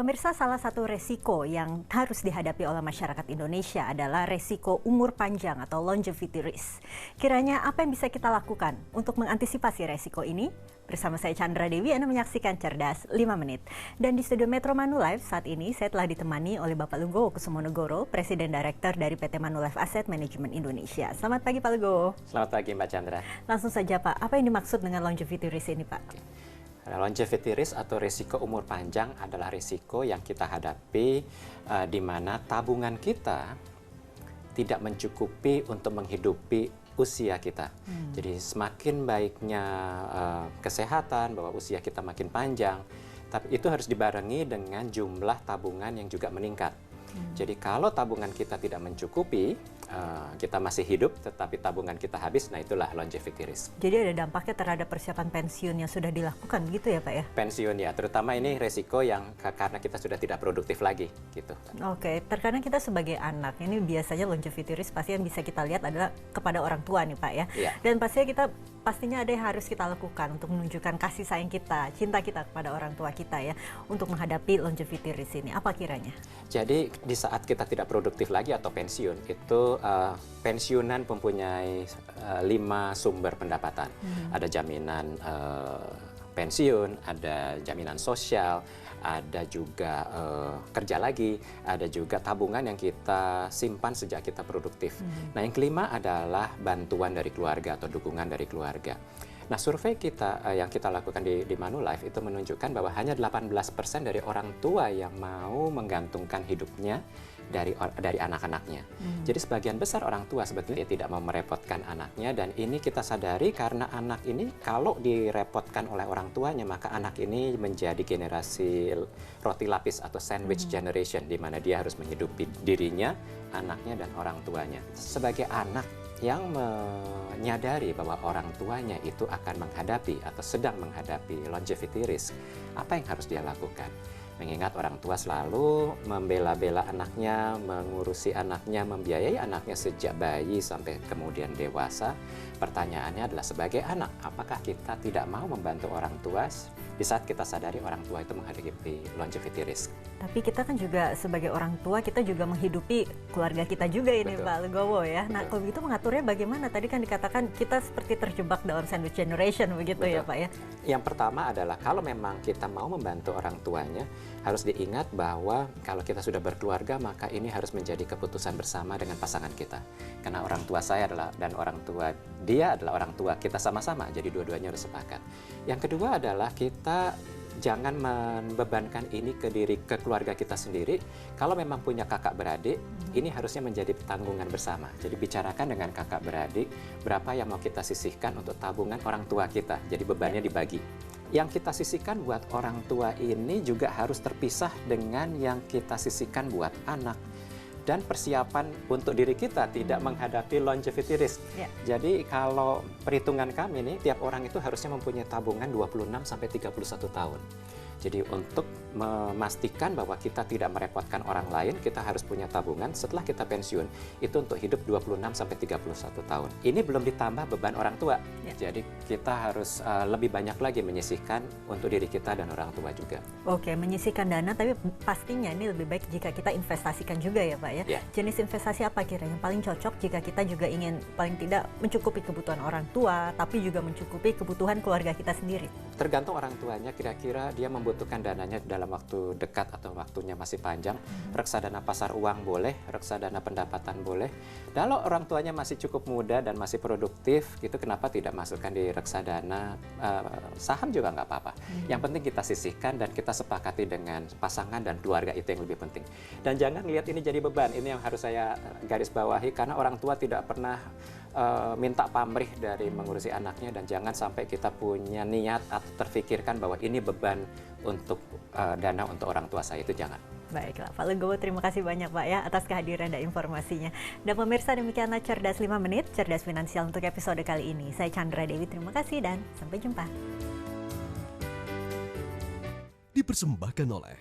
Pemirsa, salah satu resiko yang harus dihadapi oleh masyarakat Indonesia adalah resiko umur panjang atau longevity risk. Kiranya apa yang bisa kita lakukan untuk mengantisipasi resiko ini? Bersama saya Chandra Dewi, Anda menyaksikan Cerdas 5 Menit. Dan di studio Metro Manulife saat ini saya telah ditemani oleh Bapak Lugowo Kusumonegoro, Presiden Direktur dari PT Manulife Asset Management Indonesia. Selamat pagi Pak Lugowo. Selamat pagi Mbak Chandra. Langsung saja Pak, apa yang dimaksud dengan longevity risk ini Pak? Longevity risk atau risiko umur panjang adalah risiko yang kita hadapi di mana tabungan kita tidak mencukupi untuk menghidupi usia kita. Jadi semakin baiknya kesehatan, bahwa usia kita makin panjang, tapi itu harus dibarengi dengan jumlah tabungan yang juga meningkat. Jadi kalau tabungan kita tidak mencukupi, kita masih hidup tetapi tabungan kita habis, nah itulah longevity risk. Jadi ada dampaknya terhadap persiapan pensiun yang sudah dilakukan gitu ya Pak ya? Pensiun ya, terutama ini resiko yang karena kita sudah tidak produktif lagi gitu. Oke, terkadang kita sebagai anak, ini biasanya longevity risk pasti yang bisa kita lihat adalah kepada orang tua nih Pak ya. Iya. Dan pastinya ada yang harus kita lakukan untuk menunjukkan kasih sayang kita, cinta kita kepada orang tua kita ya, untuk menghadapi longevity risk ini. Apa kiranya? Jadi di saat kita tidak produktif lagi atau pensiun, itu pensiunan mempunyai 5 sumber pendapatan. Ada jaminan pensiun, ada jaminan sosial, ada juga kerja lagi, ada juga tabungan yang kita simpan sejak kita produktif. Nah, yang kelima adalah bantuan dari keluarga atau dukungan dari keluarga. Nah, survei kita yang kita lakukan di Manulife itu menunjukkan bahwa hanya 18% dari orang tua yang mau menggantungkan hidupnya dari anak-anaknya. Jadi sebagian besar orang tua sebetulnya tidak mau merepotkan anaknya, dan ini kita sadari karena anak ini kalau direpotkan oleh orang tuanya, maka anak ini menjadi generasi roti lapis atau sandwich generation, di mana dia harus menghidupi dirinya, anaknya, dan orang tuanya. Sebagai anak yang menyadari bahwa orang tuanya itu akan menghadapi atau sedang menghadapi longevity risk, apa yang harus dia lakukan? Mengingat orang tua selalu membela-bela anaknya, mengurusi anaknya, membiayai anaknya sejak bayi sampai kemudian dewasa. Pertanyaannya adalah, sebagai anak, apakah kita tidak mau membantu orang tua di saat kita sadari orang tua itu menghadapi longevity risk? Tapi kita kan juga sebagai orang tua, kita juga menghidupi keluarga kita juga ini. Betul. Pak Lugowo ya. Nah, kalau begitu mengaturnya bagaimana? Tadi kan dikatakan kita seperti terjebak dalam sandwich generation begitu. Betul. Ya Pak ya. Yang pertama adalah kalau memang kita mau membantu orang tuanya, harus diingat bahwa kalau kita sudah berkeluarga, maka ini harus menjadi keputusan bersama dengan pasangan kita. Karena orang tua saya adalah, dan orang tua dia adalah orang tua kita sama-sama, jadi dua-duanya harus sepakat. Yang kedua adalah kita jangan membebankan ini ke keluarga kita sendiri. Kalau memang punya kakak beradik, ini harusnya menjadi tanggungan bersama. Jadi bicarakan dengan kakak beradik, berapa yang mau kita sisihkan untuk tabungan orang tua kita. Jadi bebannya dibagi. Yang kita sisihkan buat orang tua ini juga harus terpisah dengan yang kita sisihkan buat anak. Dan persiapan untuk diri kita tidak menghadapi longevity risk. Jadi kalau perhitungan kami nih, tiap orang itu harusnya mempunyai tabungan 26-31 tahun. Jadi untuk memastikan bahwa kita tidak merepotkan orang lain, kita harus punya tabungan setelah kita pensiun. Itu untuk hidup 26-31 tahun. Ini belum ditambah beban orang tua. Jadi kita harus lebih banyak lagi menyisihkan untuk diri kita dan orang tua juga. Oke, menyisihkan dana, tapi pastinya ini lebih baik jika kita investasikan juga ya Pak ya. Jenis investasi apa kira yang paling cocok jika kita juga ingin paling tidak mencukupi kebutuhan orang tua, tapi juga mencukupi kebutuhan keluarga kita sendiri? Tergantung orang tuanya, kira-kira dia membutuhkan dananya dalam waktu dekat atau waktunya masih panjang. Reksadana pasar uang boleh, reksadana pendapatan boleh. Kalau orang tuanya masih cukup muda dan masih produktif, gitu, kenapa tidak masukkan di reksadana? Saham juga nggak apa-apa. Yang penting kita sisihkan dan kita sepakati dengan pasangan dan keluarga, itu yang lebih penting. Dan jangan lihat ini jadi beban. Ini yang harus saya garis bawahi, karena orang tua tidak pernah minta pamrih dari mengurusi anaknya, dan jangan sampai kita punya niat atau terfikirkan bahwa ini beban untuk dana untuk orang tua saya, itu jangan. Baiklah, Pak Lugowo, terima kasih banyak Pak ya atas kehadiran dan informasinya. Dan pemirsa, demikianlah Cerdas 5 Menit, Cerdas Finansial untuk episode kali ini. Saya Chandra Dewi, terima kasih dan sampai jumpa. Dipersembahkan oleh